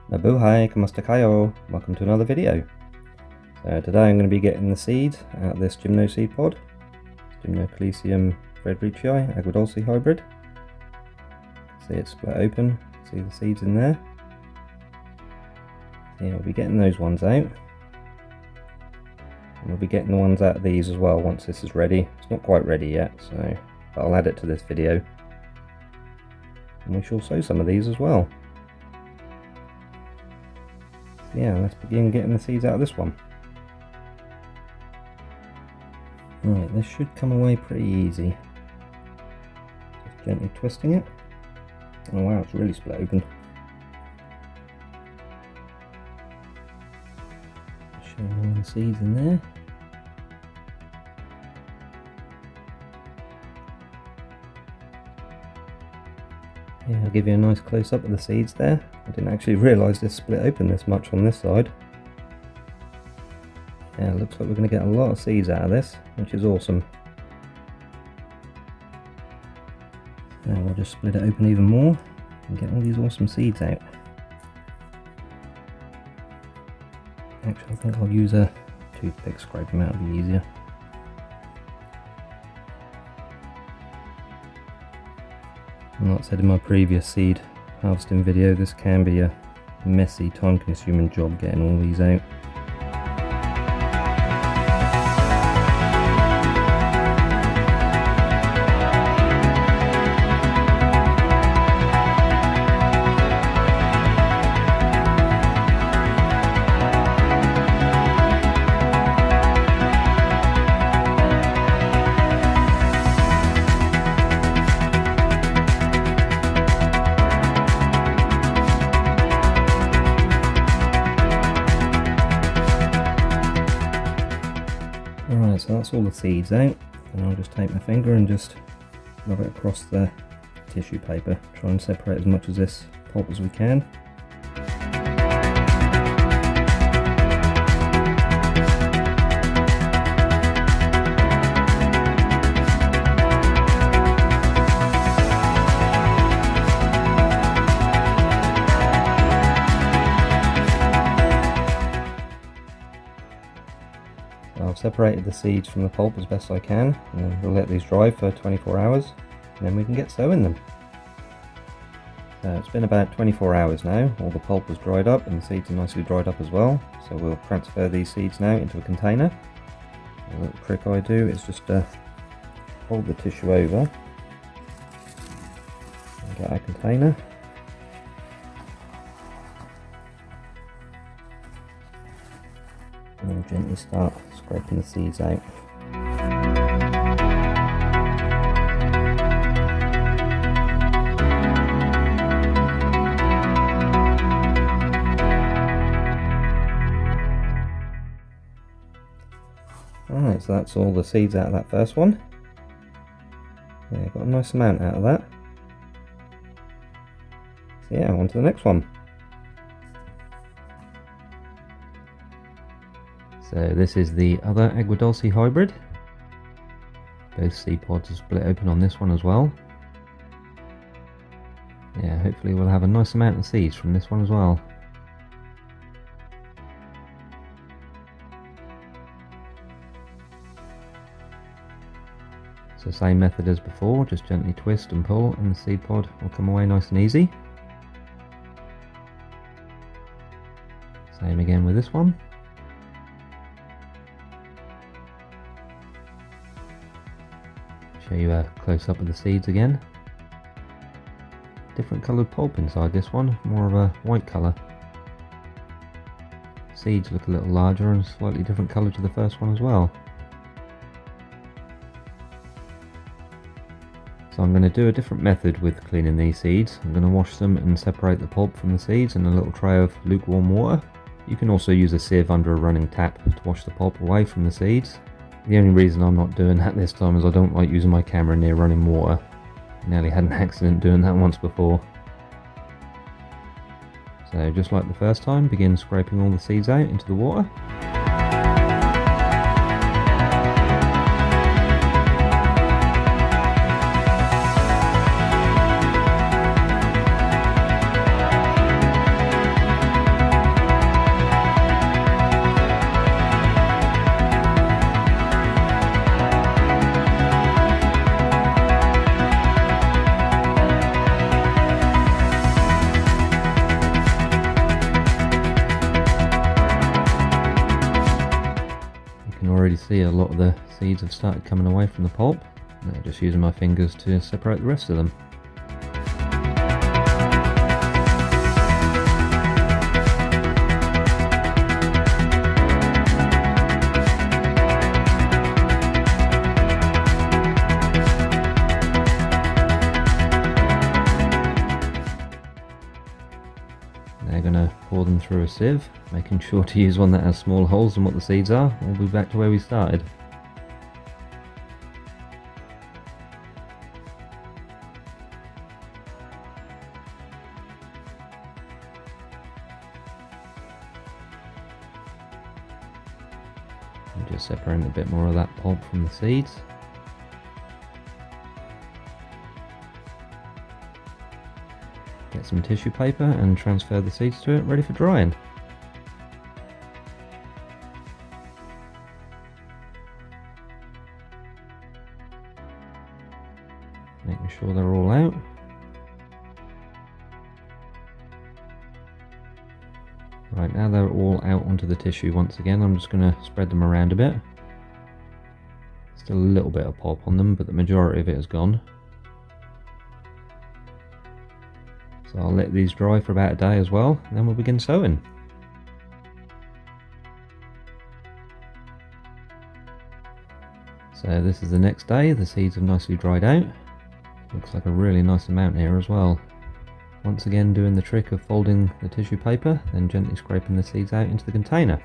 Nabuhay, kamusta kayo? Welcome to another video. So today I'm going to be getting the seeds out of this Gymno seed pod. Gymnocalycium Friedrichii Agua Dulce hybrid. See it split open, see the seeds in there. So yeah, we'll be getting those ones out. And we'll be getting the ones out of these as well once this is ready. It's not quite ready yet, so but I'll add it to this video. And we shall sow some of these as well. Yeah, let's begin getting the seeds out of this one. Right, this should come away pretty easy. Just gently twisting it. Oh wow, it's really split open. Showing all the seeds in there. Yeah, I'll give you a nice close up of the seeds there. I didn't actually realise this split open this much on this side. Yeah, it looks like we're going to get a lot of seeds out of this, which is awesome. Now we'll just split it open even more and get all these awesome seeds out. Actually, I think I'll use a toothpick, scrape them out, it'll be easier. And like I said in my previous seed harvesting video, this can be a messy, time-consuming job getting all these out. Alright, so that's all the seeds out, and I'll just take my finger and just rub it across the tissue paper. Try and separate as much of this pulp as we can. I've separated the seeds from the pulp as best I can, and then we'll let these dry for 24 hours and then we can get sowing them. So it's been about 24 hours now, all the pulp has dried up and the seeds are nicely dried up as well, so we'll transfer these seeds now into a container. A little trick I do is just fold the tissue over and get our container. And we'll gently start scraping the seeds out. Alright, so that's all the seeds out of that first one. Yeah, got a nice amount out of that. So yeah, on to the next one. So this is the other Agua Dulce hybrid. Both seed pods are split open on this one as well. Yeah, hopefully we'll have a nice amount of seeds from this one as well. So same method as before, just gently twist and pull and the seed pod will come away nice and easy. Same again with this one. Show you a close up of the seeds again. Different coloured pulp inside this one, more of a white colour. Seeds look a little larger and slightly different colour to the first one as well. So I'm going to do a different method with cleaning these seeds. I'm going to wash them and separate the pulp from the seeds in a little tray of lukewarm water. You can also use a sieve under a running tap to wash the pulp away from the seeds. The only reason I'm not doing that this time is I don't like using my camera near running water. I nearly had an accident doing that once before. So just like the first time, begin scraping all the seeds out into the water. see a lot of the seeds have started coming away from the pulp. Now just using my fingers to separate the rest of them. Now going to pour them through a sieve, making sure to use one that has smaller holes than what the seeds are. We'll be back to where we started. I'm just separating a bit more of that pulp from the seeds. Get some tissue paper and transfer the seeds to it, ready for drying. Making sure they're all out. Right, now they're all out onto the tissue once again. I'm just going to spread them around a bit. Still a little bit of pulp on them, but the majority of it is gone. So I'll let these dry for about a day as well, and then we'll begin sowing. So this is the next day. The seeds have nicely dried out. Looks like a really nice amount here as well. Once again doing the trick of folding the tissue paper, then gently scraping the seeds out into the container.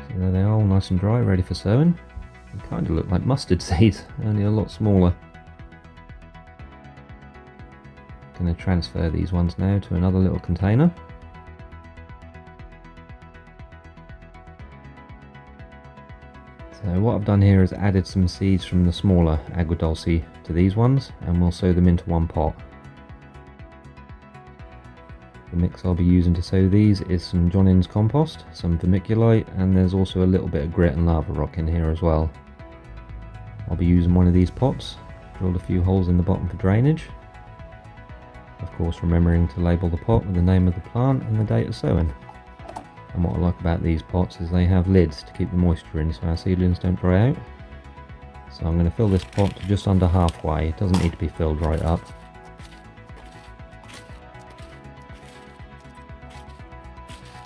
So there they are, all nice and dry, ready for sowing. They kind of look like mustard seeds, only a lot smaller. Going to transfer these ones now to another little container. So what I've done here is added some seeds from the smaller Agua Dulce to these ones, and we'll sow them into one pot. The mix I'll be using to sow these is some John Innes compost, some vermiculite, and there's also a little bit of grit and lava rock in here as well. I'll be using one of these pots, drilled a few holes in the bottom for drainage. Of course, remembering to label the pot with the name of the plant and the date of sowing. And what I like about these pots is they have lids to keep the moisture in so our seedlings don't dry out. So I'm going to fill this pot to just under halfway. It doesn't need to be filled right up.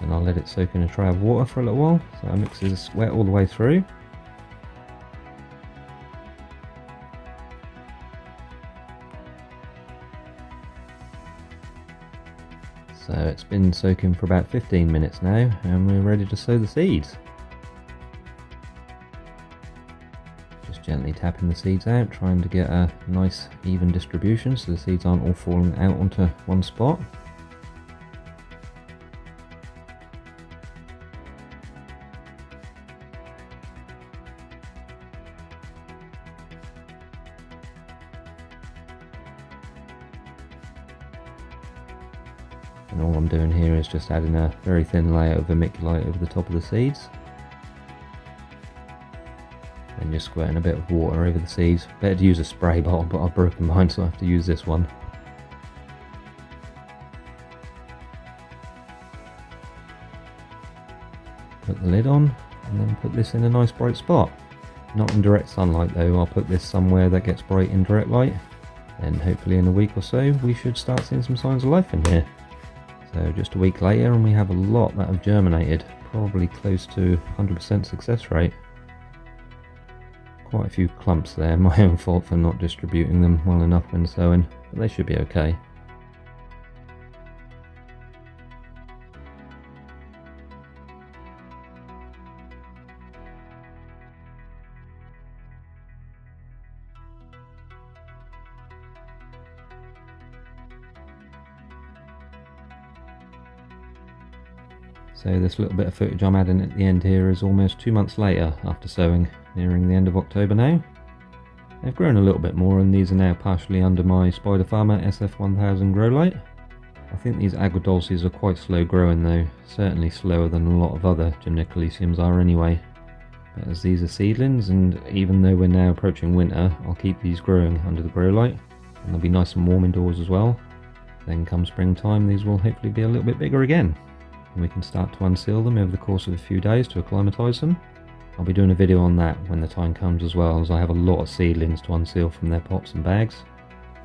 And I'll let it soak in a tray of water for a little while so our mix is wet all the way through. So it's been soaking for about 15 minutes now, and we're ready to sow the seeds. Just gently tapping the seeds out, trying to get a nice even distribution so the seeds aren't all falling out onto one spot. And all I'm doing here is just adding a very thin layer of vermiculite over the top of the seeds. Then just squirting a bit of water over the seeds. Better to use a spray bottle, but I've broken mine so I have to use this one. Put the lid on and then put this in a nice bright spot. Not in direct sunlight though, I'll put this somewhere that gets bright indirect light. Then hopefully in a week or so we should start seeing some signs of life in here. So just a week later and we have a lot that have germinated, probably close to 100% success rate. Quite a few clumps there, my own fault for not distributing them well enough when sowing, but they should be okay. So this little bit of footage I'm adding at the end here is almost 2 months later after sowing, nearing the end of October now. They've grown a little bit more and these are now partially under my Spider Farmer SF1000 grow light. I think these Agua Dulces are quite slow growing though, certainly slower than a lot of other Gymnocalyciums are anyway. But as these are seedlings, and even though we're now approaching winter, I'll keep these growing under the grow light, and they'll be nice and warm indoors as well. Then come springtime, these will hopefully be a little bit bigger again, and we can start to unseal them over the course of a few days to acclimatise them. I'll be doing a video on that when the time comes as well, as I have a lot of seedlings to unseal from their pots and bags.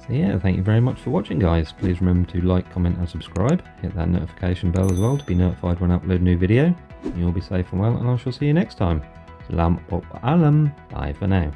So yeah, thank you very much for watching guys. Please remember to like, comment and subscribe. Hit that notification bell as well to be notified when I upload a new video. You'll be safe and well, and I shall see you next time. Salamat po paalam. Bye for now.